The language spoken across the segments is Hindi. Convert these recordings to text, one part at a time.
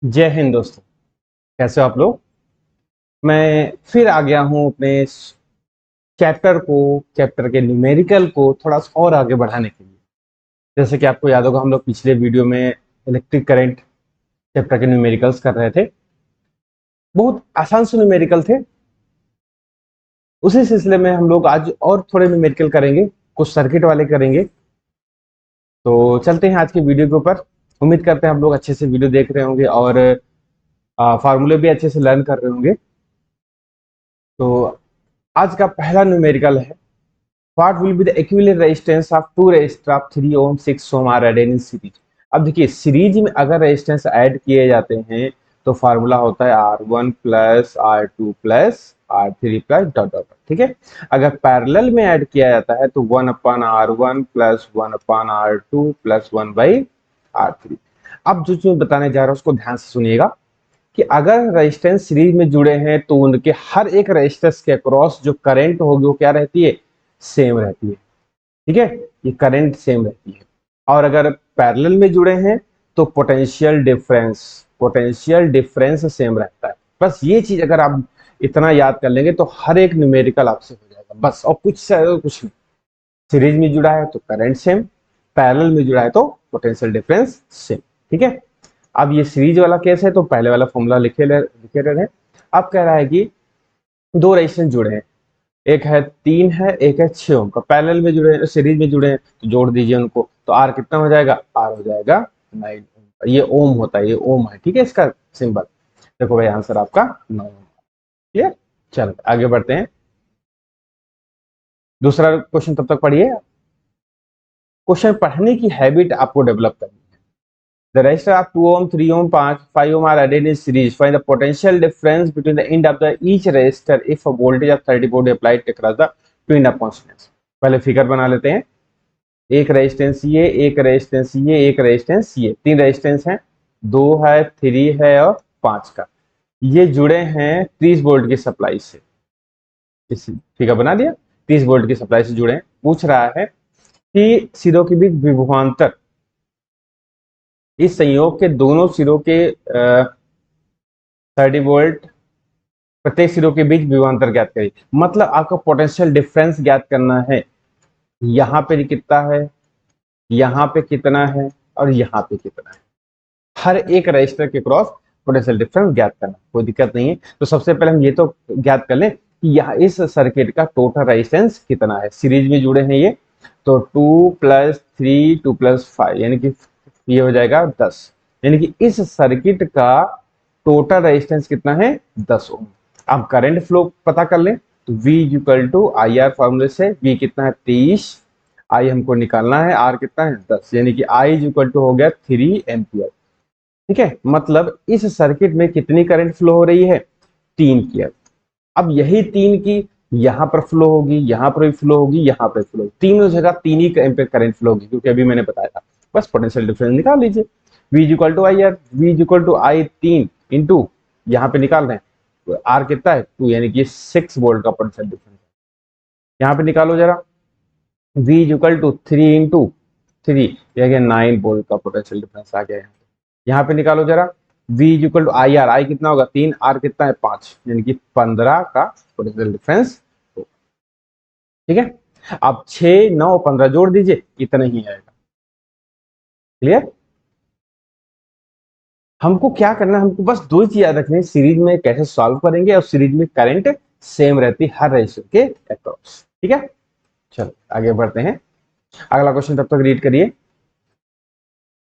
जय हिंद दोस्तों। कैसे हो आप लोग। मैं फिर आ गया हूँ अपने चैप्टर के न्यूमेरिकल को थोड़ा सा और आगे बढ़ाने के लिए। जैसे कि आपको याद होगा, हम लोग पिछले वीडियो में इलेक्ट्रिक करंट चैप्टर के न्यूमेरिकल्स कर रहे थे। बहुत आसान से न्यूमेरिकल थे। उसी सिलसिले में हम लोग आज और थोड़े न्यूमेरिकल करेंगे, कुछ सर्किट वाले करेंगे। तो चलते हैं आज के वीडियो के ऊपर। उम्मीद करते हैं आप लोग अच्छे से वीडियो देख रहे होंगे और फार्मूले भी अच्छे से लर्न कर रहे होंगे। तो आज का पहला न्यूमेरिकल है, What will be the equivalent resistance of two resistor of 3 ohm 6 ohm are added in series। अब देखिए, सीरीज में अगर रेजिस्टेंस ऐड किए जाते हैं तो फार्मूला होता है R1 plus R2 plus R3 plus dot dot. ठीक है। अगर पैरेलल में ऐड किया जाता है तो 1 अपान R1 plus 1 upon R2 plus 1 by R3। अब जो बताने जा रहा हूं उसको ध्यान से सुनिएगा कि अगर रेजिस्टेंस सीरीज में जुड़े हैं तो उनके हर एक रेजिस्टेंस के अक्रॉस जो करंट होगी वो क्या रहती है, सेम रहती है। ठीक है, ये करंट सेम रहती है। और अगर पैरेलल में जुड़े हैं तो पोटेंशियल डिफरेंस सेम रहता है। बस ये चीज अगर आप इतना याद कर लेंगे तो हर एक न्यूमेरिकल आपसे हो जाएगा बस। और कुछ नहीं। सीरीज में जुड़ा है तो करंट सेम, पैरेलल में जुड़ा है तो पोटेंशियल डिफरेंस सेम। ठीक है। अब ये सीरीज वाला केस है तो पहले वाला फॉर्मूला लिखे रहे हैं। अब कह रहा है कि दो रेजिस्टेंस जुड़े हैं, एक है 3 है, एक है 6 ओम का। पैरेलल में जुड़े हैं, सीरीज में जुड़े हैं तो जोड़ दीजिए उनको। तो आर कितना हो जाएगा, आर हो जाएगा 9 ओम। ये ओम होता है, ये ओम है। ठीक है, इसका सिंबल देखो भाई, आंसर आपका 9 ओम। क्लियर। चलो आगे बढ़ते हैं। दूसरा क्वेश्चन तब तक पढ़िए। क्वेश्चन पढ़ने की हैबिट आपको डेवलप करनी है। The resistor of 2 ohm, 3 ohm, 5 ohm are added in series. Find the potential difference between the end of the each resistor if a voltage of 30 volt applied across the two end of constants। पहले फिगर बना लेते हैं। एक रेजिस्टेंस ये, एक रेजिस्टेंस ये, एक रेजिस्टेंस ये, तीन रेजिस्टेंस हैं। 2 है, 3 है और 5 का। ये जुड़े हैं 30 वोल्ट की सप्लाई से। इस फिगर बना दिया। 30 वोल्ट की सप्लाई से जुड़े हैं। पूछ रहा है कि सिरों के बीच विभवांतर, इस संयोग के दोनों सिरों के 30 वोल्ट प्रत्येक सिरों के बीच विभवांतर ज्ञात करिए। मतलब आपको पोटेंशियल डिफरेंस ज्ञात करना है। यहाँ पे कितना है, यहाँ पे कितना है और यहाँ पे कितना है। हर एक रजिस्टर के क्रॉस पोटेंशियल डिफरेंस ज्ञात करना, कोई दिक्कत नहीं है। तो सबसे पहले हम ये तो ज्ञात कर लें कि यहाँ इस सर्किट का टोटल रेजिस्टेंस कितना है। सीरीज में जुड़े हैं ये, तो 2 प्लस 3 2 प्लस 5 यानी कि ये हो जाएगा 10। यानी कि इस सर्किट का टोटल रेजिस्टेंस कितना है, 10 ओम। अब करंट फ्लो पता कर लें तो V equal to I R फॉर्मूले से V कितना है 23, I हमको निकालना है, R कितना है 10, यानी कि I इक्वल टू हो गया 3 एम्पियर। ठीक है, मतलब इस सर्किट में कितनी करंट फ्लो हो रही है, 3 की। अब यही 3 की यहाँ पर फ्लो होगी, यहाँ पर भी फ्लो होगी, यहाँ पर फ्लो होगी। तीनों जगह 3 ही एम्पियर करंट फ्लो होगी, क्योंकि अभी मैंने बताया था। बस पोटेंशियल डिफरेंस निकाल लीजिए। V equal to I R, V equal to I 3 into यहाँ पे निकाल रहे हैं तो आर कितना है 2, यानी कि 6 वोल्ट का पोटेंशियल डिफरेंस। यहाँ पे निकालो जरा, V इक्वल टू 3 इंटू 3, यह 9 वोल्ट का पोटेंशियल डिफरेंस आ गया है। यहाँ पे निकालो जरा, V equal to I R, I कितना होगा 3, आर कितना है 5, यानी कि 15 का पोटेंशियल डिफरेंस। ठीक है, अब 6 9 15 जोड़ दीजिए, इतना ही आएगा। क्लियर। हमको क्या करना है, हमको बस दो ही चीज याद रखनी है, सीरीज में कैसे सॉल्व करेंगे और सीरीज में करंट सेम रहती हर रेजिस्टर के अक्रॉस। ठीक है, चलो आगे बढ़ते हैं। अगला क्वेश्चन तब तक रीड करिए।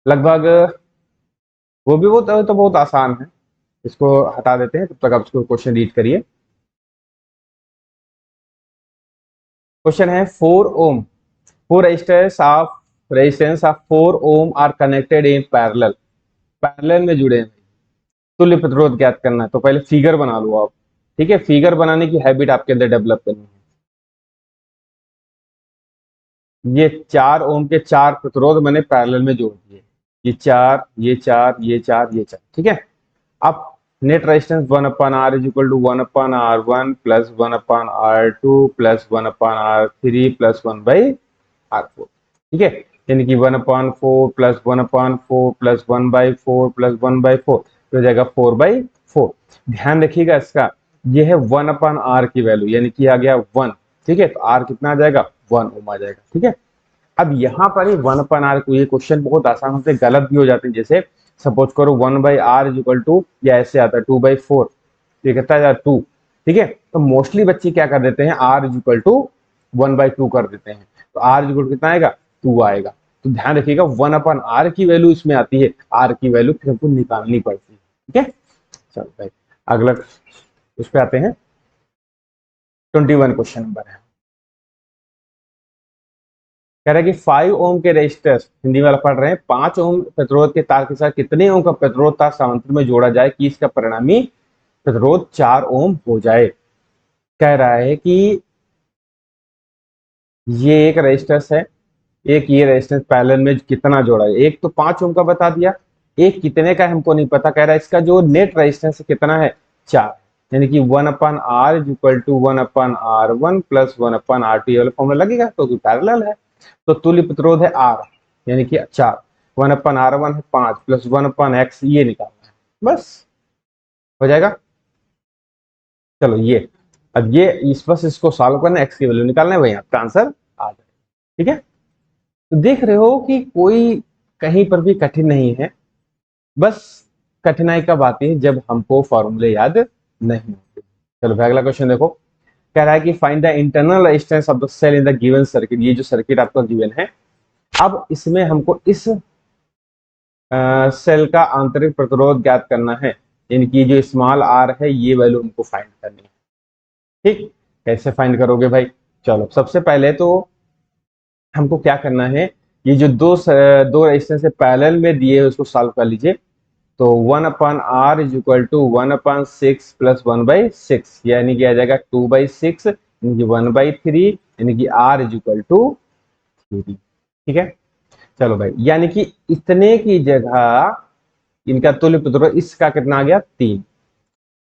लगभग वो भी तो बहुत आसान है, इसको हटा देते हैं, तब तक आप इसको क्वेश्चन रीड करिए। क्वेश्चन है 4 ohm, 4 resistance of 4 ohm are connected in parallel. Parallel में जुड़े हैं, तुल्य प्रतिरोध ज्ञात करना है। तो पहले फिगर बना लो आप। ठीक है, फिगर बनाने की हैबिट आपके अंदर डेवलप करनी है। ये 4 ओम के 4 प्रतिरोध मैंने पैरेलल में जोड़ दिए, ये 4 ये 4 ये 4 ये 4। ठीक है, अब net resistance 1 upon R is equal to 1 upon R one plus 1 upon R two plus 1 upon R three plus 1 by R four. ठीक है, यानी कि 1 upon 4 plus 1 upon 4 plus 1 by 4 plus 1 by 4। तो हो जाएगा 4/4। ध्यान रखिएगा इसका, ये है 1/r की वैल्यू, यानी कि आ गया 1। ठीक है, तो r कितना आ जाएगा, 1 ओम आ जाएगा। ठीक है, अब यहाँ पर ही 1/r को, ये क्वेश्चन बहुत आसान होते, गलत भी हो जाते हैं। जैसे सपोज करो 1/r इज इक्वल टू, या ऐसे आता है 2/4, ये कितना आ 2। ठीक है, तो मोस्टली बच्चे क्या कर देते हैं, r इज इक्वल टू 1/2 कर देते हैं, तो r इज इक्वल टू कितना आएगा, 2 आएगा। तो ध्यान रखिएगा 1/r की वैल्यू इसमें आती है, r की वैल्यू फिर हमको निकालनी पड़ती है। ठीक है, चलो भाई अगला उस पे आते हैं। 21 क्वेश्चन नंबर है, कह रहा है कि 5 ओम के रेजिस्टर्स, हिंदी वाला पढ़ रहे हैं, 5 ओम प्रतिरोध के तार के साथ कितने ओम का प्रतिरोध तार समांतर में जोड़ा जाए कि इसका परिणामी प्रतिरोध 4 ओम हो जाए। कह रहा है कि ये एक रेजिस्टेंस है, एक ये रेजिस्टेंस पैरेलल में कितना जोड़ा है, एक तो 5 ओम का बता दिया, एक कितने का हमको नहीं पता। कह रहा है इसका जो नेट रेजिस्टेंस कितना है, 4, यानी कि 1/r is equal to 1/r1 plus 1/r2, वाला फॉर्मूला लगेगा तो पैरेलल है। तो तुल्य प्रतिरोध है r, यानी कि 4, 1/r1 है 5 प्लस 1/x, ये निकालना है, बस हो जाएगा। चलो ये, अब ये इस बस इसको सॉल्व करना है, x की वैल्यू निकालना है, वही आपका आंसर आ जाएगा। ठीक है, तो देख रहे हो कि कोई कहीं पर भी कठिन नहीं है, बस कठिनाई कब आती है, जब हमको फॉर्मूले याद नहीं होते। चलो भाई अगला क्वेश्चन देखो, कह रहा है कि find the internal resistance of the cell in the given circuit. ये जो सर्किट आपका गिवन है, अब इसमें हमको इस सेल का आंतरिक प्रतिरोध ज्ञात करना है, यानी कि जो स्मॉल r है ये वैल्यू हमको फाइंड करनी है। ठीक, कैसे फाइंड करोगे भाई, चलो सबसे पहले तो हमको क्या करना है, ये जो दो रेजिस्टेंस पैरेलल में दिए है उसको सॉल्व कर लीजिए। तो 1/r is equal to 1/6 plus 1/6, यानी कि आ जाएगा 2/6, यानी कि 1/3, यानी कि r इज इक्वल टू 3। ठीक है, चलो भाई, यानी कि इतने की जगह इनका तुल्य प्रतिरोध इसका कितना आ गया, 3।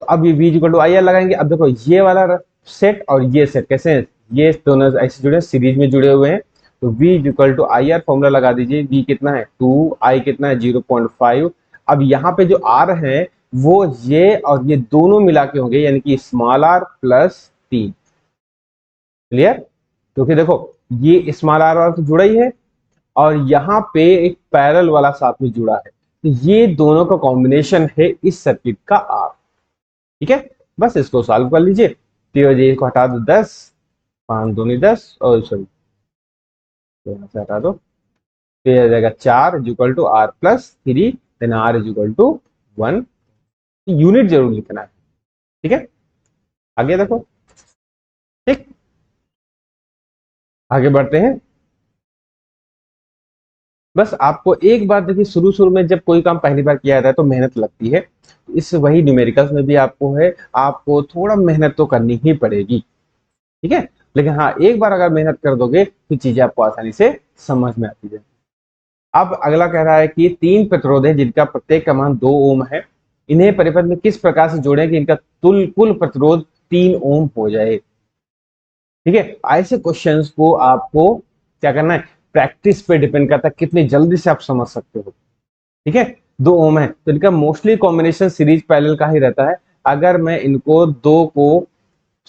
तो अब ये v equal to I R लगाएंगे। अब देखो ये वाला सेट और ये सेट कैसे हैं, ये दोनों ऐसे जुड़े, सीरीज में जुड़े हुए हैं। तो v equal to I R formula लगा दीजिए, v कितना है 2, i कितना है 0.5। अब यहाँ पे जो r है वो ये और ये दोनों मिला के होंगे, यानी कि स्मॉल r प्लस 3। क्लियर, क्योंकि देखो ये स्मॉल r वाला तो जुड़ा ही है, और यहाँ पे एक पैरेलल वाला साथ में जुड़ा है, तो ये दोनों का कॉम्बिनेशन है इस सर्किट का r। ठीक है, बस इसको सॉल्व कर लीजिए। तो ये को हटा दो 10, 5 दूनी 10, और सॉरी यहाँ से हटा दो, तो ये आ जाएगा 4 is equal to r plus 3, then r is equal to 1। Unit जरूर लिखना है। ठीक है, आगे देखो। ठीक, आगे बढ़ते हैं। बस आपको एक बार देखिए, शुरू शुरू में जब कोई काम पहली बार किया जाता है तो मेहनत लगती है, इस वही न्यूमेरिकल्स में भी आपको है, आपको थोड़ा मेहनत तो करनी ही पड़ेगी। ठीक है, लेकिन हाँ एक बार अगर मेहनत कर दोगे तो चीजें आपको आसानी से समझ में आती है। अब अगला कह रहा है कि 3 प्रतिरोध है जिनका प्रत्येक का मान 2 ओम है, इन्हें परिपथ में किस प्रकार से जोड़ें कि इनका कुल प्रतिरोध 3 ओम हो जाए। ठीक है, ऐसे क्वेश्चंस को आपको क्या करना है, प्रैक्टिस पे डिपेंड करता है कितनी जल्दी से आप समझ सकते हो। ठीक है, 2 ओम है तो इनका मोस्टली कॉम्बिनेशन सीरीज पैरेलल का ही रहता है। अगर मैं इनको दो को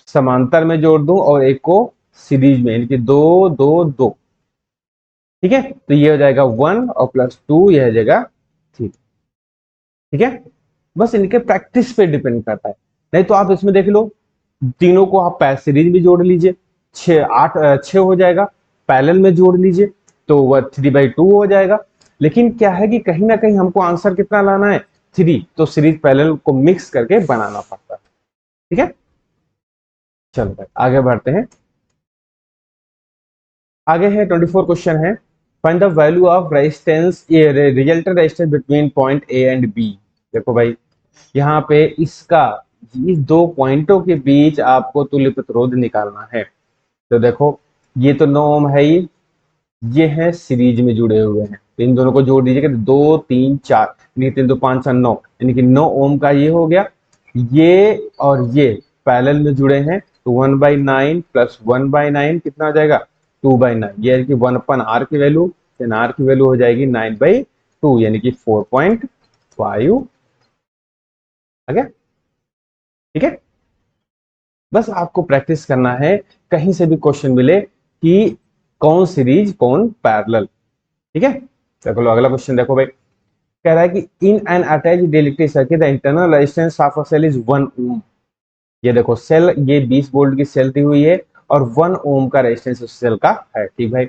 समांतर में जोड़ दूं और एक को सीरीज में, यानी कि 2 2 2, ठीक है, तो ये हो जाएगा 1 और प्लस 2, ये हो जाएगा 3। ठीक है, बस इनके प्रैक्टिस पे डिपेंड करता है। नहीं तो आप इसमें देख लो, तीनों को आप सीरीज में जोड़ लीजिए, 6 हो जाएगा, पैरेलल में जोड़ लीजिए तो वह 3/2 हो जाएगा। लेकिन क्या है कि कहीं ना कहीं हमको आंसर कितना लाना है, 3, तो सीरीज पैरेलल को मिक्स करके बनाना पड़ता है। ठीक है, चलो भाई आगे बढ़ते हैं। आगे है 24 क्वेश्चन है, find the value of resistance, resultant resistance between point A and B. देखो भाई यहाँ पे इसका, इस दो पॉइंटों के बीच आपको तुल्य प्रतिरोध निकालना है। तो देखो ये तो 9 ओम है ही, ये है सीरीज में जुड़े हुए हैं, तो इन दोनों को जोड़ दीजिएगा, 2 3 4, यानी 3 2 5 6 9, यानी कि 9 ओम का ये हो गया। ये और ये पैरेलल में जुड़े हैं, तो 1/9 प्लस 1/9 कितना हो जाएगा, 2/9, ये है कि 1/r की वैल्यू, देन r की वैल्यू हो जाएगी 9/2, यानी कि 4.5 आ गया? ठीक है, बस आपको प्रैक्टिस करना है, कहीं से भी क्वेश्चन मिले कि कौन सीरीज कौन पैरेलल। ठीक है, देखो लो अगला क्वेश्चन देखो भाई, कह रहा है कि in an attached electric circuit the internal resistance of a cell is 1 ohm. ये देखो सेल, ये 20 वोल्ट की सेल दी हुई है और 1 ओम का रेजिस्टेंस उस सेल का है। ठीक भाई,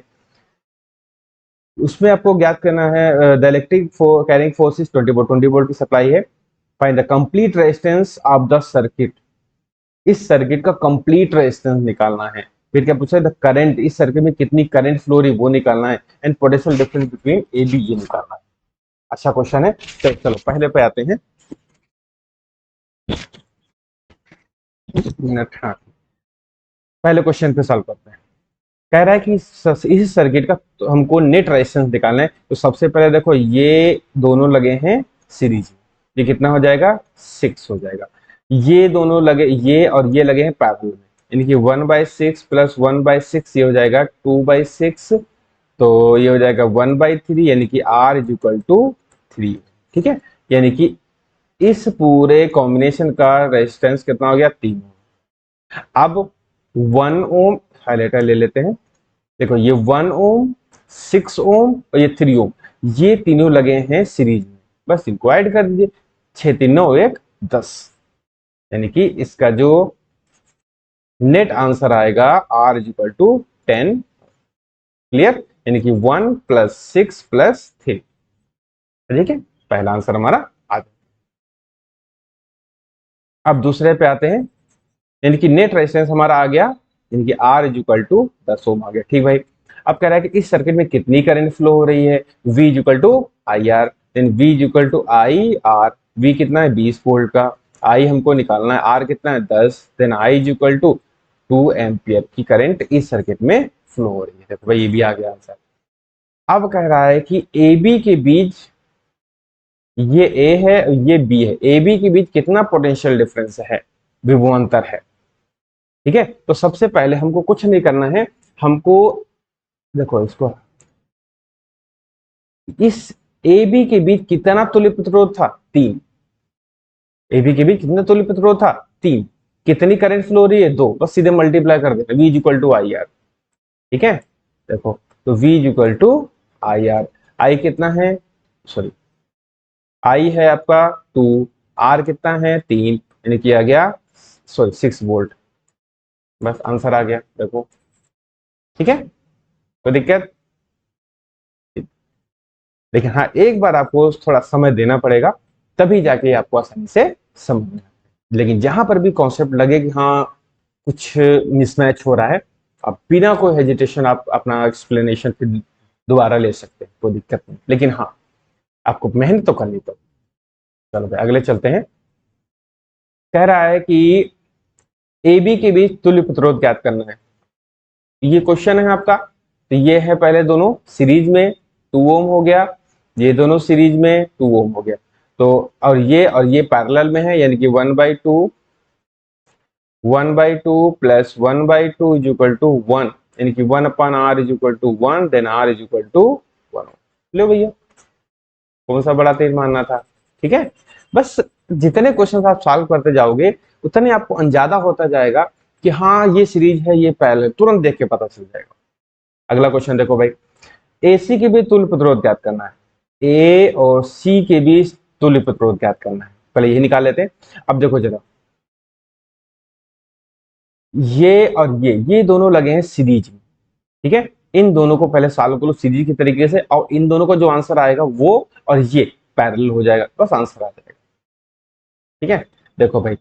उसमें आपको ज्ञात करना है the electric carrying force is 20 volt की सप्लाई है। Find the complete resistance of the circuit. इस सर्किट का कंप्लीट रेजिस्टेंस निकालना है। फिर क्या पूछा है, द करंट, इस सर्किट में कितनी करंट फ्लो रही वो निकालना है, and potential difference between A B ये निकालना है। अच्छा क्वेश्चन है, तो चलो पहले पे आते हैं। मिनट, हाँ, पहले क्वेश्चन पे सॉल्व करते हैं। कह रहा है कि इस सर्किट का तो हमको नेट रेजिस्टेंस निकालना है। तो सबसे पहले देखो ये दोनों लगे हैं सीरीज में, ये कितना हो जाएगा, 6 हो जाएगा। ये दोनों लगे, ये और ये लगे हैं पैरेलल में, यानी कि 1/6 प्लस 1/6 ये हो जाएगा 2/6। तो ये हो जाएगा 1/3, यानी कि R इज इक्वल टू 3। ठीक है, यानी कि इस पूरे कॉम्बिनेशन का रेजिस्टेंस कितना हो गया, 3। अब 1 ओम हाइलाइटर ले लेते हैं। देखो ये 1 ओम, 6 ओम और ये 3 ओम, ये तीनों लगे हैं सीरीज में। बस इनको ऐड कर दीजिए, 6 3 9 1 10, यानी कि इसका जो नेट आंसर आएगा R is equal to 10। Clear, यानी कि 1 प्लस 6 प्लस 3। ठीक है, पहला आंसर हमारा आ गया। अब दूसरे पे आते हैं, यानी कि नेट रेजिस्टेंस हमारा आ गया, यानी कि R इज इक्वल टू 10 ओम आ गया। ठीक भाई, अब कह रहा है कि इस सर्किट में कितनी करंट फ्लो हो रही है, V is equal to I R, then V is equal to I R. V कितना है, 20 वोल्ट का, I हमको निकालना है, R कितना है 10, then I is equal to 2 ampere की करंट इस सर्किट में फ्लो हो रही है। देखो भाई ये भी आ गया आंसर। अब कह रहा है कि ए बी के बीच, ये ए है ये बी है, ए बी के बीच कितना पोटेंशियल डिफरेंस है, विभवांतर है। ठीक है, तो सबसे पहले हमको कुछ नहीं करना है, हमको देखो इसको, इस ए बी के बीच कितना तुल्य प्रतिरोध था, 3। ए बी के बीच कितना तुल्य प्रतिरोध था, 3। कितनी करंट फ्लो हो रही है, 2। बस सीधे मल्टीप्लाई कर देना, V is equal to I R. ठीक है, देखो तो V is equal to I R. I कितना है, सॉरी, आई है आपका 2, आर कितना है 3, यानी कि आ गया, सॉरी 6 वोल्ट। बस आंसर आ गया, देखो। ठीक है, कोई दिक्कत, लेकिन हाँ एक बार आपको थोड़ा समय देना पड़ेगा, तभी जाके आपको आसानी से समझ में। लेकिन जहां पर भी कॉन्सेप्ट लगे कि हाँ कुछ मिसमैच हो रहा है, आप बिना कोई हेजिटेशन आप अपना एक्सप्लेनेशन फिर दोबारा ले सकते हैं, कोई दिक्कत नहीं। लेकिन हाँ आपको मेहनत तो करनी पड़ेगी। चलो भाई अगले चलते हैं। कह रहा है कि ए बी के बीच तुल्य प्रतिरोध ज्ञात करना है। ये क्वेश्चन है आपका, तो ये है पहले दोनों सीरीज में 2 ओम हो गया, ये दोनों सीरीज में 2 ओम हो गया। तो और ये पैरेलल में है, यानी कि 1/2 प्लस 1/2 इज इक्वल टू 1, यानी कि 1/r is equal to 1, then r is equal to 1। लो भैया, कौन सा बड़ा तेज मानना था। ठीक है, बस जितने क्वेश्चन आप सॉल्व करते जाओगे उतने आपको अंदाजा होता जाएगा कि हाँ ये सीरीज है ये पैरेलल, तुरंत देख के पता चल जाएगा। अगला क्वेश्चन देखो भाई, AC के बीच तुल्य प्रतिरोध ज्ञात करना है, A और C के बीच तुल्य प्रतिरोध ज्ञात करना है। पहले ये निकाल लेते हैं। अब देखो जरा, ये और ये दोनों लगे हैं सीरीज में। ठीक है, इन दोनों को पहले सॉल्व करो सीरीज के तरीके से, और इन दोनों का जो आंसर आएगा वो और ये पैरेलल हो जाएगा, बस आंसर आ जाएगा। ठीक है, देखो भाई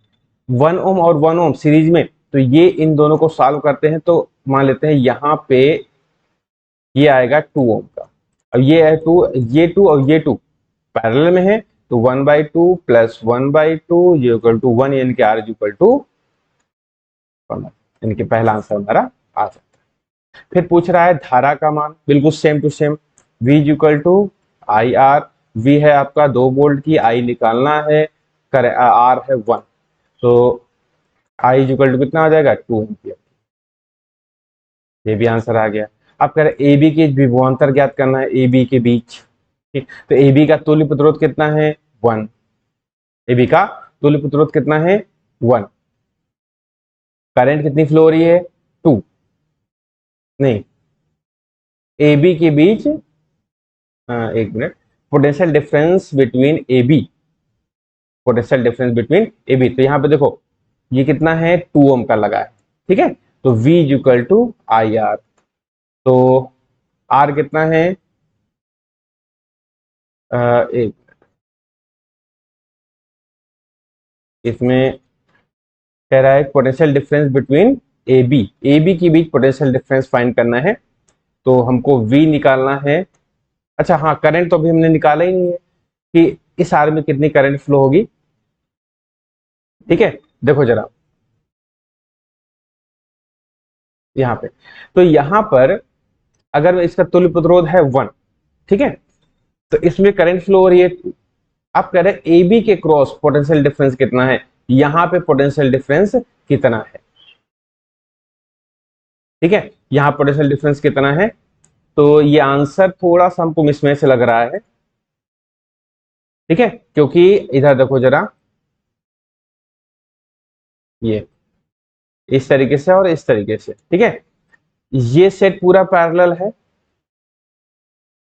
1 ओम और 1 ओम सीरीज में, तो ये इन दोनों को सॉल्व करते हैं तो मान लेते हैं यहाँ पे ये आएगा 2 ओम का। अब ये है 2, ये 2 और ये 2 पैरेलल में है, तो 1/2 प्लस 1/2 ये इक्वल टू 1, यानी कि R इज इक्वल टू 1, यानी कि पहला आंसर हमारा आ जाता है। फिर पूछ रहा है धारा का मान, बिल्कुल same to same, V is equal to I R. V है आपका 2 वोल्ट की, I निकालना है, R है 1, तो I इज इक्वल टू कितना आ जाएगा, 2 एम्पियर। ये भी आंसर आ गया। अब कह रहे AB के विभवांतर ज्ञात करना है, AB के बीच। ठीक, तो AB का तुल्य प्रतिरोध कितना है, 1। AB का तुल्य प्रतिरोध कितना है 1, करंट कितनी फ्लो हो रही है 2, नहीं ए बी के बीच, एक minute, potential difference between A B, potential difference between A B, तो यहाँ पे देखो ये कितना है 2 ओम का लगा है, ठीक है, तो V equal to I R, तो R कितना है, एक इसमें कह रहा है potential difference between A B के बीच पोटेंशियल डिफरेंस फाइंड करना है, तो हमको V निकालना है। अच्छा हाँ, करंट तो अभी हमने निकाला ही नहीं है कि इस आर में कितनी करंट फ्लो होगी, ठीक है, देखो जरा यहाँ पे, तो यहाँ पर अगर इसका तुल्य प्रतिरोध है 1, ठीक है, तो इसमें करंट फ्लो हो रही है 2। आप कह रहे हैं ए बी के क्रॉस पोटेंशियल डिफरेंस कितना है, यहाँ पे पोटेंशियल डिफरेंस कितना है, ठीक है, यहाँ पोटेंशियल डिफरेंस कितना है, तो ये आंसर थोड़ा सा हमको मिसमैच लग रहा है, ठीक है, क्योंकि इधर देखो जरा, ये इस तरीके से और इस तरीके से, ठीक है, ये सेट पूरा पैरेलल है,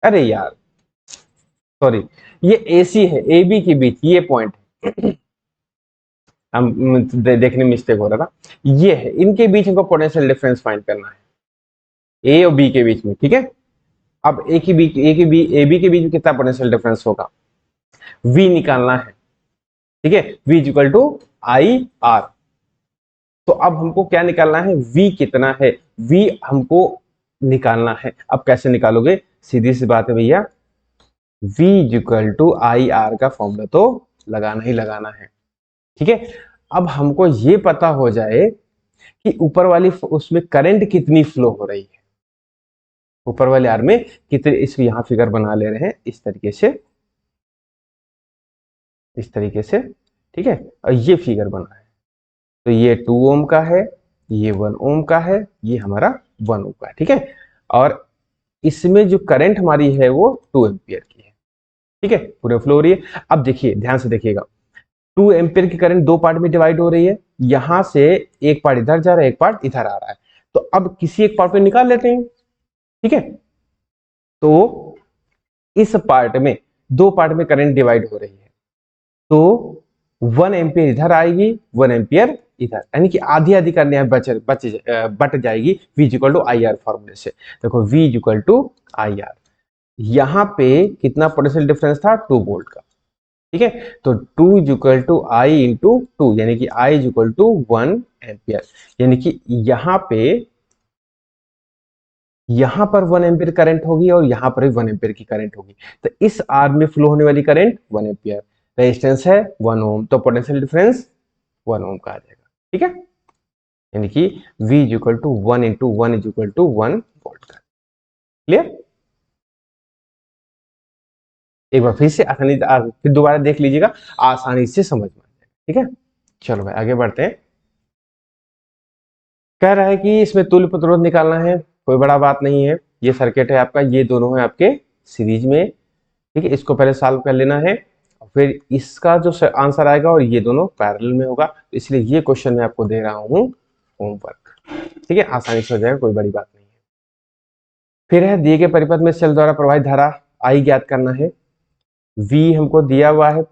अरे यार सॉरी, ये एसी है ए बी के बीच, ये पॉइंट हम देखने में मिस्टेक हो रहा था, ये है इनके बीच हमको पोटेंशियल डिफरेंस फाइंड करना है ए और बी के बीच में, ठीक है, अब ए की बी ए बी के बीच में कितना पोटेंशियल डिफरेंस होगा, V निकालना है, ठीक है, V equal to I R, तो अब हमको क्या निकालना है, V कितना है, V हमको निकालना है, अब कैसे निकालोगे, सीधी सी बात है भैया, V equal to I R का फॉर्मूला तो लगाना ही लगाना है, ठीक है, अब हमको ये पता हो जाए कि ऊपर वाली उसमें करंट कितनी फ्लो हो रही है, ऊपर वाले आर में कितने, इसको यहां फिगर बना ले रहे हैं इस तरीके से, इस तरीके से, ठीक है, और ये फिगर बना है, तो ये 2 ओम का है, ये 1 ओम का है, ये हमारा 1 ओम का है, ठीक है, और इसमें जो करंट हमारी है वो 2 एम्पियर की है, ठीक है, पूरे फ्लो हो रही है। अब देखिए ध्यान से देखिएगा, 2 एम्पियर की करंट दो पार्ट में डिवाइड हो रही है, यहां से एक पार्ट इधर जा रहा है, एक पार्ट इधर आ रहा है, तो अब किसी एक पार्ट में निकाल लेते हैं, ठीक है, तो इस पार्ट में, दो पार्ट में करंट डिवाइड हो रही है, तो 1 एम्पियर इधर आएगी, 1 एम्पियर इधर, यानी कि आधी आधी करने बट जाएगी V equal to I R फॉर्मूले से, देखो V equal to I R, यहाँ पे कितना पोटेंशियल डिफरेंस था 2 वोल्ट का, ठीक है, तो 2 इक्वल टू आई इंटू 2, यानी कि I इक्वल टू 1 एम्पियर, यानी कि यहाँ पर 1 एम्पियर करंट होगी और यहाँ पर भी 1 एम्पियर की करंट होगी, तो इस आर में फ्लो होने वाली करंट 1 एम्पियर, रेजिस्टेंस है 1 ओम, तो पोटेंशियल डिफरेंस 1 ओम का आ जाएगा, ठीक है, यानी कि V equal to 1 into 1 is equal to 1 volt का, क्लियर, एक बार फिर से आसानी, फिर दोबारा देख लीजिएगा, आसानी से समझ में आ जाएगा, ठीक है, चलो भाई आगे बढ़ते हैं। कह रहा है कि इसमें तुल्य प्रतिरोध निकालना है, कोई बड़ा बात नहीं है, ये सर्किट है आपका, ये दोनों है आपके सीरीज में, ठीक है, इसको पहले सॉल्व कर लेना है, फिर इसका जो आंसर आएगा और ये दोनों पैरेलल में होगा, इसलिए ये क्वेश्चन मैं आपको दे रहा हूं होमवर्क, ठीक है, आसानी से हो जाएगा, कोई बड़ी बात नहीं है। फिर है दिए गए परिपथ में सेल द्वारा प्रवाहित धारा I ज्ञात करना है, V हमको दिया हुआ है,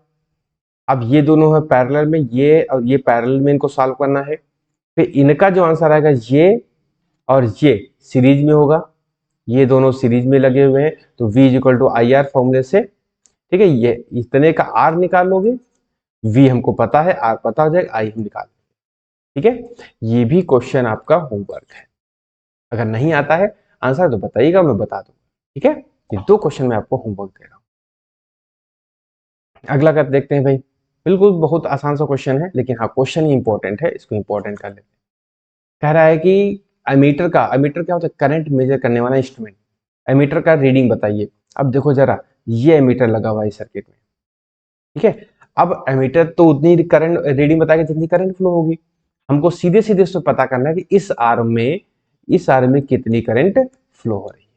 अब ये दोनों है पैरेलल में, ये और ये पैरेलल में, इनको सॉल्व करना है, फिर इनका जो आंसर आएगा ये और ये सीरीज में होगा, ये दोनों सीरीज में लगे हुए हैं, तो V equal to I R फॉर्मूले से, ठीक है, ये इतने का R निकाल लोगे, V हमको पता है, R पता हो जाएगा, I हम निकाल लेंगे, ठीक है, ये भी क्वेश्चन आपका होमवर्क है, अगर नहीं आता है आंसर तो बताइएगा, मैं बता दूंगा, ठीक है, ये 2 क्वेश्चन मैं आपको होमवर्क दे रहा हूं। अगला कर देखते हैं भाई, बिल्कुल बहुत आसान सा क्वेश्चन है, लेकिन हाँ क्वेश्चन ही इंपॉर्टेंट है, इसको इंपॉर्टेंट कर लेते हैं। कह रहा है कि एमीटर क्या होता है, करंट मेजर करने वाला इंस्ट्रूमेंट, एमीटर का रीडिंग बताइए। अब देखो जरा, ये एमीटर लगा हुआ है सर्किट में, ठीक है, अब एमीटर तो उतनी करंट रीडिंग बताएगा जितनी करंट फ्लो होगी, हमको सीधे सीधे उससे पता करना है कि इस आर में कितनी करंट फ्लो हो रही है,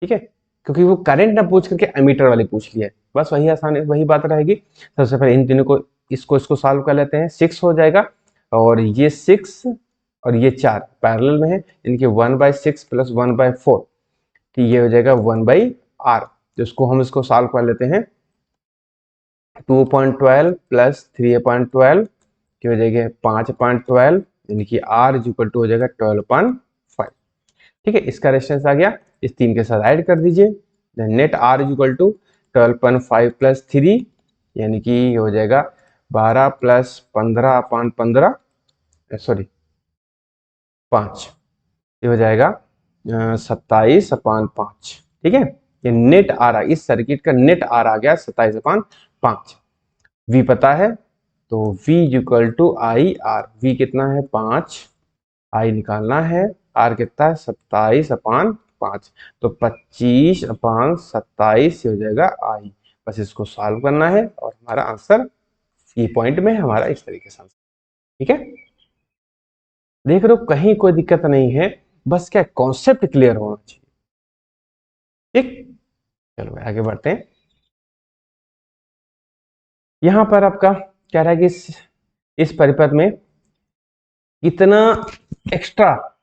ठीक है, क्योंकि वो करंट ना पूछ करके एमीटर वाले पूछ लिया है, बस वही आसान है, वही बात रहेगी। सबसे पहले इन तीनों को इसको इसको सॉल्व कर लेते हैं, 6 हो जाएगा, और ये 6 और ये 4 पैरेलल में है, इनके 1/6 प्लस 1/4, तो ये हो जाएगा 1/r। तो इसको हम इसको सॉल्व कर लेते हैं, 2.12 प्लस 3.12 की हो जाएगी 5.12, यानी कि r इक्वल टू हो जाएगा 12.5। ठीक है, इसका रेजिस्टेंस आ गया, इस 3 के साथ ऐड कर दीजिए, net r equal to 12.5 plus 3, यानी कि हो जाएगा 12 प्लस 15/15, सॉरी 5, ये हो जाएगा 27/5। ठीक है, ये नेट आ रहा, इस सर्किट का नेट आर आ गया 27/5। V पता है, तो V equal to I R, V कितना है 5, आई निकालना है, आर कितना है 27/5, तो 25/27 हो जाएगा आई। बस इसको सॉल्व करना है और हमारा आंसर ये पॉइंट में हमारा इस तरीके से आंसर। ठीक है, देख रहे हो कहीं कोई दिक्कत नहीं है, बस क्या कॉन्सेप्ट क्लियर होना चाहिए। ठीक, चलो आगे बढ़ते हैं। यहां पर आपका कह रहा है कि इस परिपथ में कितना एक्स्ट्रा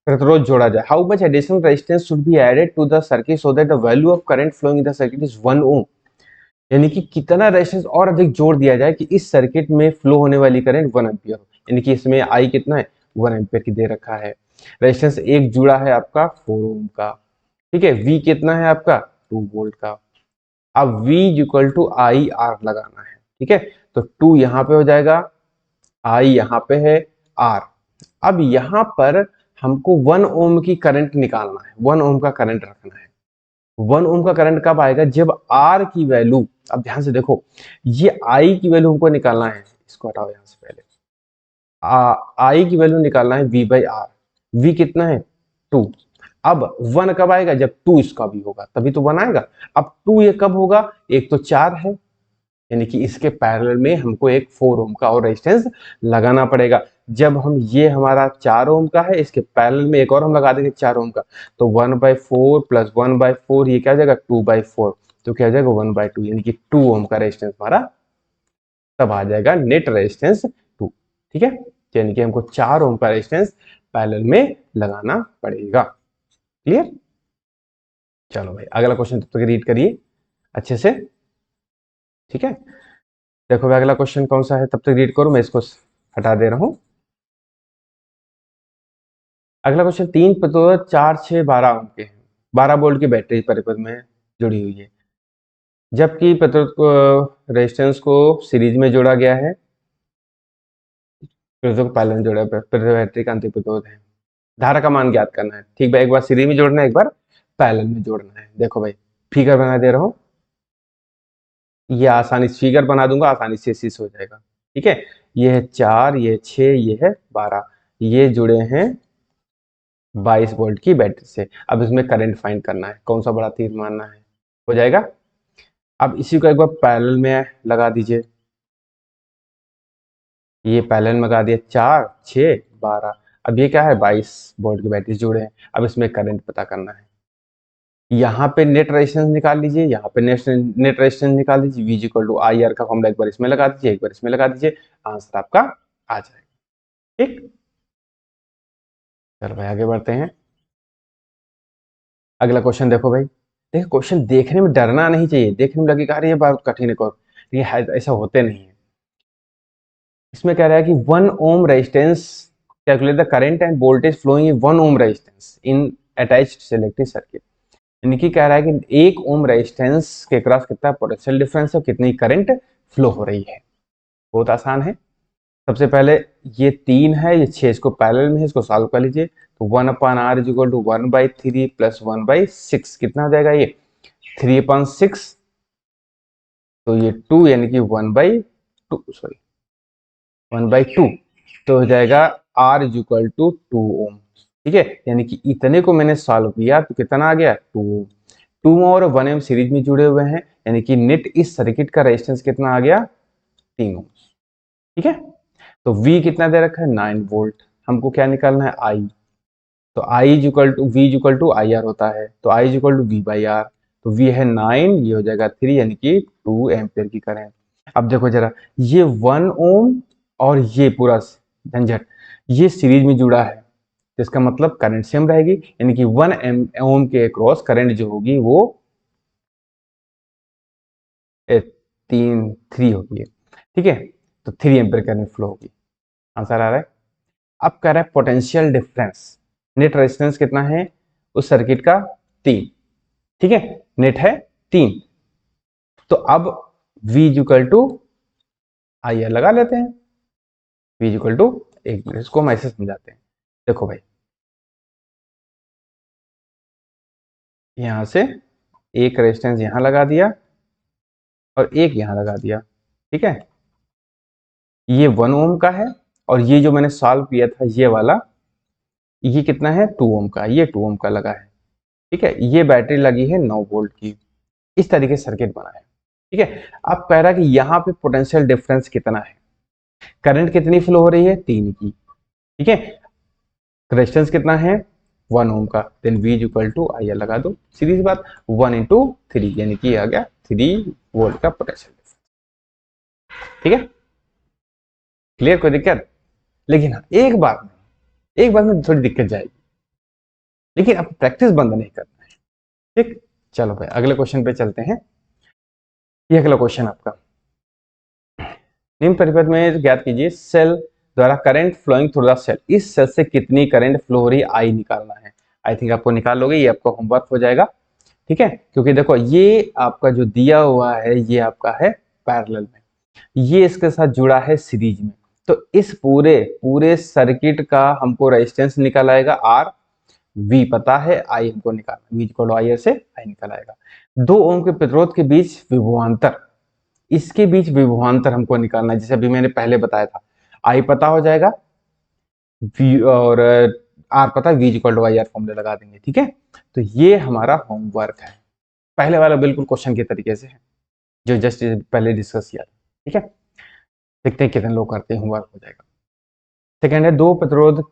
प्रतिरोध जोड़ा जाए, how much additional resistance should be added to the circuit so that the value of current flowing in the circuit is 1 ohm. यानी कि कितना रेजिस्टेंस और अधिक जोड़ दिया जाए कि इस सर्किट में फ्लो होने वाली करंट 1 एम्पियर हो। यानी कि इसमें आई कितना है 1 एम्पियर की दे रखा है, रेजिस्टेंस एक जुड़ा है आपका 4 ओम का। ठीक है, वी कितना है आपका 2 वोल्ट का। अब V equal to I R लगाना है। ठीक है, तो 2 यहाँ पे हो जाएगा, I यहाँ पे है, R। अब यहाँ पर हमको 1 ओम की करंट निकालना है, 1 ओम का करंट रखना है। 1 ओम का करंट कब आएगा, जब R की वैल्यू, अब ध्यान से देखो, ये I की वैल्यू हमको निकालना है, इसको हटाओ यहाँ से पहले, I की वैल्यू निकालना है V/R। V कितना है 2। अब 1 कब आएगा, जब 2 इसका भी होगा तभी तो 1 आएगा। अब 2 ये कब होगा, एक तो 4 है, यानी कि इसके पैरेलल में हमको एक 4 ओम का और रेजिस्टेंस लगाना पड़ेगा। जब हम ये हमारा 4 ओम का है, इसके पैरेलल में एक और हम लगा देंगे 4 ओम का, तो 1/4 प्लस 1/4 ये क्या हो जाएगा 2/4, तो क्या हो जाएगा 1/2, यानी कि 2 ओम का रेजिस्टेंस हमारा तब आ जाएगा नेट रेजिस्टेंस 2। ठीक है, यानी कि हमको 4 ओम का रेजिस्टेंस पैरेलल में लगाना पड़ेगा। क्लियर, चलो भाई अगला क्वेश्चन तब तक रीड करिए अच्छे से। ठीक है, देखो भाई अगला क्वेश्चन कौन सा है, तब तक रीड करो, मैं इसको हटा दे रहा हूं। अगला क्वेश्चन 3 प्रतिरोध 4, 6, 12 ओम के हैं, 12 वोल्ट की बैटरी परिपथ में जुड़ी हुई है, जबकि प्रतिरोध को रेजिस्टेंस को सीरीज में जोड़ा गया है, प्रतिरोध को पैरेलल में जोड़ा है, बैटरी का अंतिम प्रतिरोध है, धारा का मान ज्ञात करना है। ठीक भाई, एक बार सीरीज में जोड़ना है, एक बार पैरेलल में जोड़ना है। देखो भाई फिगर बना दे रहा हूं, ये आसानी से फिगर बना दूंगा, आसानी से इसी से हो जाएगा। ठीक है, ये है 4, ये 6, ये है 12, ये जुड़े हैं 22 वोल्ट की बैटरी से। अब इसमें करंट फाइंड करना है, कौन सा बड़ा तीर मारना है, हो जाएगा। अब इसी को एक बार पैरेलल में लगा दीजिए, ये पैरेलल में लगा दिया 4, 6, 12। अब ये क्या है 22 वोल्ट की बैटरी जुड़े हैं, अब इसमें करंट पता करना है। यहाँ पे नेट रेजिस्टेंस निकाल लीजिए, यहाँ पे नेट रेजिस्टेंस निकाल दीजिए, V equal to I R का फॉर्मूला एक बार इसमें लगा दीजिए, एक बार इसमें लगा दीजिए, आंसर आपका आ जाएगा। ठीक, चलो भाई आगे बढ़ते हैं। अगला क्वेश्चन देखो भाई, देखिए क्वेश्चन देखने में डरना नहीं चाहिए, देखने में लगेगा अरे ये बहुत कठिन है, लेकिन ऐसा होते नहीं है। इसमें कह रहा है कि 1 ohm resistance, calculate the current and voltage flowing in 1 ohm resistance in attached selective circuit. यानी कि कह रहा है कि 1 ओम रेजिस्टेंस के क्रॉस कितना पोटेंशियल डिफरेंस है, कितनी करंट फ्लो हो रही है। बहुत आसान है। सबसे पहले ये 3 है, ये 6 इसको पैरेलल में है, इसको सॉल्व कर लीजिए, तो 1/r is equal to 1/3 plus 1/6, कितना हो जाएगा ये 3/6, तो ये 2 यानी कि 1/2, सॉरी 1/2, तो हो जाएगा r इज इक्वल टू 2 ओम। ठीक है, यानी कि इतने को मैंने सॉल्व किया तो कितना आ गया 2 ओम। 2 और 1 ओम सीरीज में जुड़े हुए हैं, यानी कि नेट इस सर्किट का रेजिस्टेंस कितना आ गया 3 ओम। ठीक है, तो V कितना दे रखा है 9 वोल्ट, हमको क्या निकालना है I, तो I equal to V equal to I R होता है, तो I इक्वल टू V/R, तो V है 9, ये हो जाएगा 3, यानी कि 2 एम्पियर की करंट। अब देखो जरा, ये 1 ओम और ये पूरा झंझट ये सीरीज में जुड़ा है, तो इसका मतलब करंट सेम रहेगी, यानी कि 1 ओम के अक्रॉस करंट जो होगी वो 3 होगी। ठीक है, तो 3 एम्पियर करंट फ्लो होगी। आंसर आ रहा है। अब कह रहा है पोटेंशियल डिफरेंस, नेट रेजिस्टेंस कितना है उस सर्किट का? 3। ठीक है, नेट है 3। तो अब V equal to I R लगा लेते हैं। V इक्वल टू, एक मिनट इसको हम ऐसे समझाते हैं। देखो भाई, यहां से एक रेजिस्टेंस यहां लगा दिया और एक यहां लगा दिया। ठीक है, ये 1 ओम का है, और ये जो मैंने सॉल्व किया था ये वाला, ये कितना है? 2 ओम का, ये 2 ओम का लगा है। ठीक है, ये बैटरी लगी है 9 वोल्ट की। इस तरीके से सर्किट बना है। ठीक है, अब कह रहा है कि यहाँ पे पोटेंशियल डिफरेंस कितना है, करंट कितनी फ्लो हो रही है? 3 की। ठीक है, रेजिस्टेंस कितना है? 1 ओम का। Then V equal to I R लगा दो, सीधी सी बात, 1 × 3, यानी कि आ गया 3 वोल्ट का पोटेंशियल डिफरेंस। ठीक है, क्लियर? कोई दिक्कत? लेकिन हाँ, एक बार में थोड़ी दिक्कत जाएगी, लेकिन अब प्रैक्टिस बंद नहीं करना है। ठीक, चलो भाई अगले क्वेश्चन पे चलते हैं। ये अगला क्वेश्चन आपका, निम्न परिपथ में ज्ञात कीजिए सेल द्वारा current flowing through the cell, इस सेल से कितनी करंट फ्लो हो रही है, आई निकालना है। आई थिंक आपको निकाल लोगे, ये आपका होमवर्क हो जाएगा। ठीक है, क्योंकि देखो ये आपका जो दिया हुआ है ये आपका है पैरेलल में, ये इसके साथ जुड़ा है सीरीज में, तो इस पूरे पूरे सर्किट का हमको रेजिस्टेंस निकल आएगा आर, वी पता है, आई हमको निकालना, वी इक्वल टू आई से आई निकल आएगा। 2 ओम के प्रतिरोध के बीच विभवांतर, इसके बीच विभवांतर हमको निकालना है, जैसे अभी मैंने पहले बताया था। आई पता हो जाएगा, वी और आर पता है, V equal to I R formula लगा देंगे। ठीक है, तो ये हमारा होमवर्क है, पहले वाला बिल्कुल क्वेश्चन के तरीके से है जो जस्ट पहले डिस्कस किया। ठीक है, देखते हैं कितने लोग करते हैं, होमवर्क हो जाएगा। सेकेंड है, दो प्रतिरोध,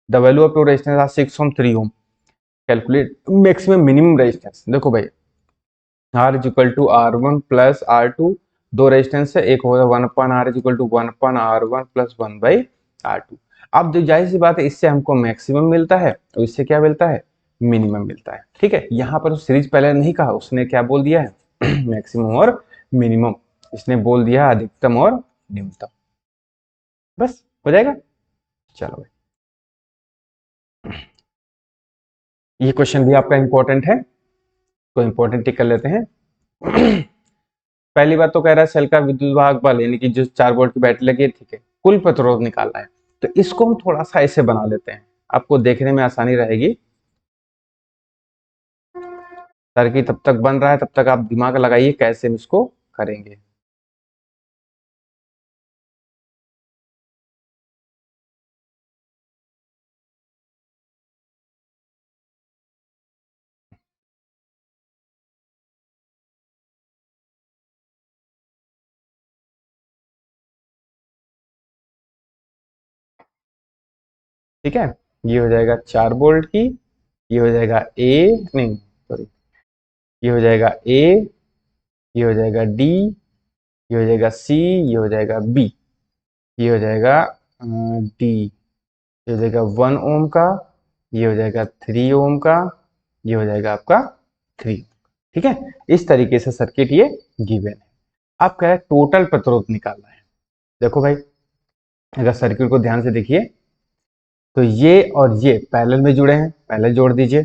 the value of two resistance R 6 ohm 3 ohm, calculate maximum minimum resistance. देखो भाई, R is equal to R one plus R two, दो रेजिस्टेंस है, एक होगा 1/R is equal to 1/R1 plus 1/R2। अब जो जाहिर सी बात है, इससे हमको मैक्सिमम मिलता है और इससे क्या मिलता है? मिनिमम मिलता है। ठीक है, यहाँ पर सीरीज पहले नहीं कहा, उसने क्या बोल दिया है? मैक्सिमम और मिनिमम, इसने बोल दिया अधिकतम और न्यूनतम। बस हो जाएगा। चलो भाई, ये क्वेश्चन भी आपका इंपॉर्टेंट है, तो इंपॉर्टेंट टिक कर लेते हैं। पहली बात तो कह रहा है सेल का विद्युत वाहक बल, यानी कि जो 4 वोल्ट की बैटरी लगी है, ठीक है, कुल प्रतिरोध निकालना है, तो इसको हम थोड़ा सा ऐसे बना लेते हैं, आपको देखने में आसानी रहेगी। सर्किट तब तक बन रहा है, तब तक आप दिमाग लगाइए कैसे हम इसको करेंगे। ठीक है, ये हो जाएगा 4 वोल्ट की, ये हो जाएगा ए, नहीं सॉरी, ये हो जाएगा ए, ये हो जाएगा डी, ये हो जाएगा सी, ये हो जाएगा बी, ये हो जाएगा डी, ये हो जाएगा 1 ओम का, ये हो जाएगा 3 ओम का, ये हो जाएगा आपका 3। ठीक है, इस तरीके से सर्किट ये गिवन है। अब कह रहे हैं टोटल प्रतिरोध निकालना है। देखो भाई, अगर सर्किट को ध्यान से देखिए, तो ये और ये पैरेलल में जुड़े हैं, पहले जोड़ दीजिए।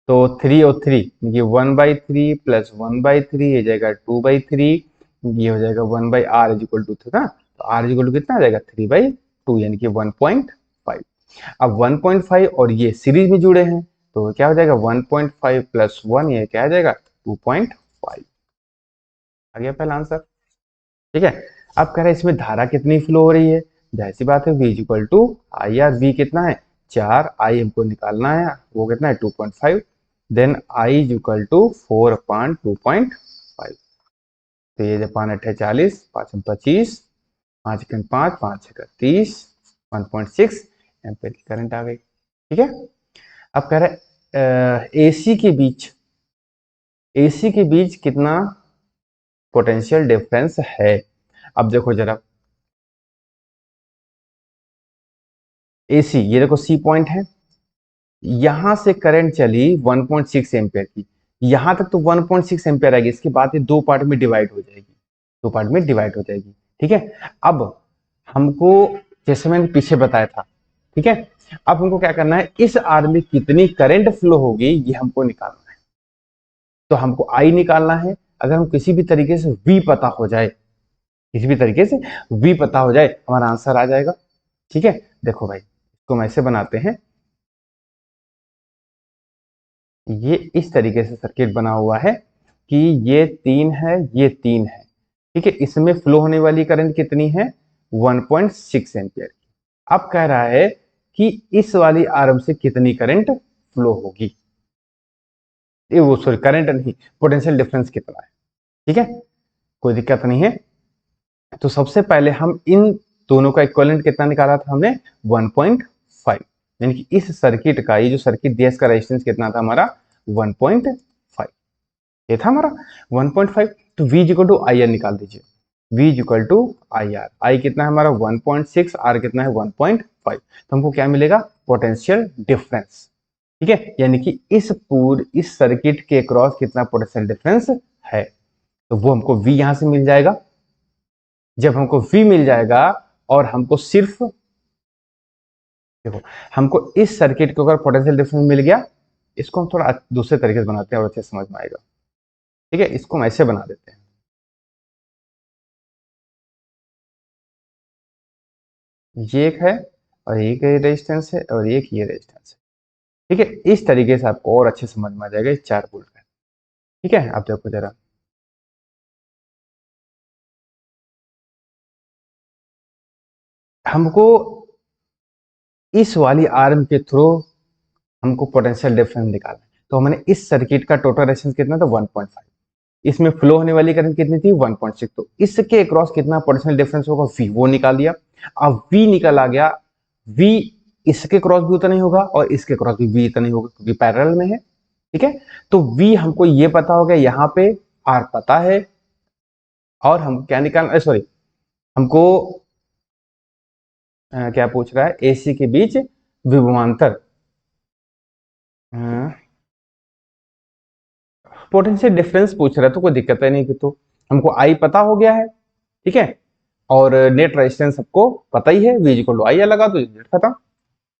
तो 3 और 3, ये 1/3 प्लस 1/3, ये जाएगा 2/3, ये हो जाएगा 1/R इज इक्वल टू ना, तो R इज इक्वल टू कितना आ जाएगा? 3/2, यानी कि 1.5। अब 1.5 और ये सीरीज में जुड़े हैं, तो क्या हो जाएगा? 1.5 प्लस 1, ये क्या आ जाएगा? 2.5। आ गया पहला आंसर। ठीक है, अब कह रहे हैं इसमें धारा कितनी फ्लो हो रही है, जाहिर सी बात है V equal to I R. V कितना है? 4, आई हमको निकालना है, वो कितना है? 2.5। Then I is equal to 4/2.5। तो ये जब 5 8 40, 5 25, 5 5, 5 6 30, 1.6 एम्पियर की करंट आ गई। ठीक है, अब कह रहे एसी के बीच कितना पोटेंशियल डिफरेंस है। अब देखो जरा, AC, ये देखो C पॉइंट है, यहां से करंट चली 1.6 एम्पियर की, यहां तक तो 1.6 एम्पियर आएगी, इसके बाद ये दो पार्ट में डिवाइड हो जाएगी, दो पार्ट में डिवाइड हो जाएगी। ठीक है, अब हमको जैसे मैंने पीछे बताया था, ठीक है, अब हमको क्या करना है, इस आर में कितनी करंट फ्लो होगी ये हमको निकालना है। तो हमको आई निकालना है। अगर हम किसी भी तरीके से वी पता हो जाए, किसी भी तरीके से वी पता हो जाए, हमारा आंसर आ जाएगा। ठीक है, देखो भाई, इसको हम ऐसे बनाते हैं, ये इस तरीके से सर्किट बना हुआ है कि ये 3 है, ये 3 है। ठीक है, इसमें फ्लो होने वाली करंट कितनी है, 1.6 एम्पियर। अब कह रहा है कि इस वाली आर्म से कितनी करंट फ्लो होगी, ये वो सॉरी करंट नहीं, पोटेंशियल डिफरेंस कितना है। ठीक है, कोई दिक्कत नहीं है। तो सबसे पहले हम इन दोनों का इक्विवेलेंट कितना निकाला था हमने, 1.5, यानी कि इस सर्किट का, ये जो सर्किट दिया इसका रेजिस्टेंस कितना था हमारा, 1.5, ये था हमारा 1.5। तो V equal to I R निकाल दीजिए, V equal to I R, I कितना है हमारा 1.6, आर कितना है 1.5, तो हमको क्या मिलेगा, पोटेंशियल डिफरेंस। ठीक है, यानी कि इस सर्किट के क्रॉस कितना पोटेंशियल डिफरेंस है, तो वो हमको V यहां से मिल जाएगा। जब हमको V मिल जाएगा और हमको सिर्फ देखो, हमको इस सर्किट के ऊपर पोटेंशियल डिफरेंस मिल गया, इसको हम थोड़ा दूसरे तरीके से बनाते हैं और अच्छे समझ में आएगा। ठीक है, इसको हम ऐसे बना देते हैं, ये एक है और एक ये रेजिस्टेंस है और एक ये रेजिस्टेंस है। ठीक है, इस तरीके से आपको और अच्छे समझ में आ जाएगा, 4 वोल्ट का। ठीक है, आप देखो जरा, हमको इस वाली आर्म के थ्रू हमको पोटेंशियल डिफरेंस निकालना है। तो हमने इस सर्किट का टोटल रेजिस्टेंस कितना था, 1.5, इसमें फ्लो होने वाली करंट कितनी थी, 1.6, तो इसके अक्रॉस कितना पोटेंशियल डिफरेंस होगा, V, वो निकाल दिया। अब V निकल आ गया, V इसके क्रॉस भी उतना ही होगा और इसके क्रॉस भी V इतना ही होगा क्योंकि पैरेलल में है। ठीक है, तो V हमको ये पता हो गया, यहाँ पे R पता है, और हम क्या निकालना, सॉरी, हमको क्या पूछ रहा है, AC के बीच विभवांतर पोटेंशियल डिफरेंस पूछ रहा है, तो कोई दिक्कत है नहीं, कि तो हमको I पता हो गया है। ठीक है, और नेट रेजिस्टेंस सबको पता ही है, V इक्वल टू आई लगा तो खत्म।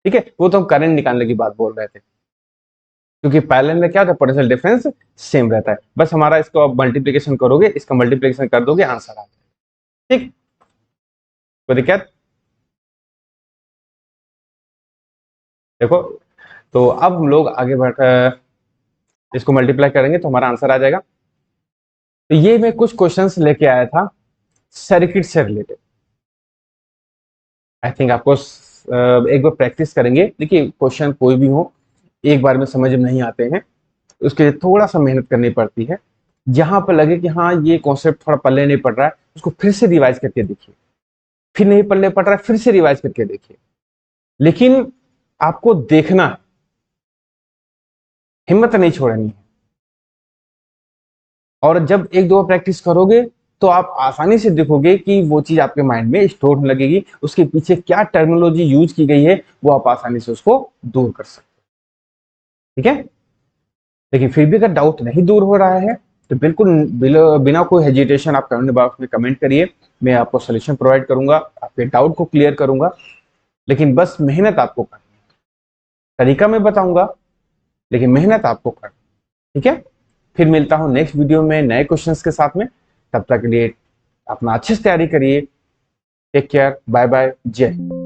ठीक है, वो तो हम करंट निकालने की बात बोल रहे थे, क्योंकि पैरेलल में क्या होता है, पोटेंशियल डिफरेंस सेम रहता है। बस हमारा इसको अब मल्टीप्लीकेशन करोगे, इसका मल्टीप्लीकेशन कर दोगे, आंसर आ जाएगा। ठीक, कोई दिक्कत, देखो, तो अब हम लोग आगे बढ़कर इसको मल्टीप्लाई करेंगे तो हमारा आंसर आ जाएगा। तो ये मैं कुछ क्वेश्चंस लेके आया था सर्किट से रिलेटेड। आई थिंक आपको एक बार प्रैक्टिस करेंगे, देखिए क्वेश्चन कोई भी हो, एक बार में समझ में नहीं आते हैं, उसके लिए थोड़ा सा मेहनत करनी पड़ती है। जहां पर लगे कि हाँ ये कॉन्सेप्ट थोड़ा पल्ले नहीं पड़ रहा है, उसको फिर से रिवाइज करके देखिए, फिर नहीं पल्ले पड़ रहा है, फिर से रिवाइज करके देखिए, लेकिन आपको देखना है, हिम्मत नहीं छोड़नी है। और जब एक दो प्रैक्टिस करोगे तो आप आसानी से देखोगे कि वो चीज आपके माइंड में स्टोर होने लगेगी, उसके पीछे क्या टर्मिनोलॉजी यूज की गई है वो आप आसानी से उसको दूर कर सकते हैं। ठीक है, लेकिन फिर भी अगर डाउट नहीं दूर हो रहा है तो बिल्कुल बिना कोई हेजिटेशन आप कमेंट बॉक्स में कमेंट करिए, मैं आपको सोल्यूशन प्रोवाइड करूंगा, आपके डाउट को क्लियर करूंगा। लेकिन बस मेहनत आपको करनी है, तरीका मैं बताऊंगा लेकिन मेहनत आपको करनी। ठीक है, फिर मिलता हूं नेक्स्ट वीडियो में नए क्वेश्चंस के साथ में, तब तक के लिए अपना अच्छे से तैयारी करिए। टेक केयर, बाय बाय, जय हिंद।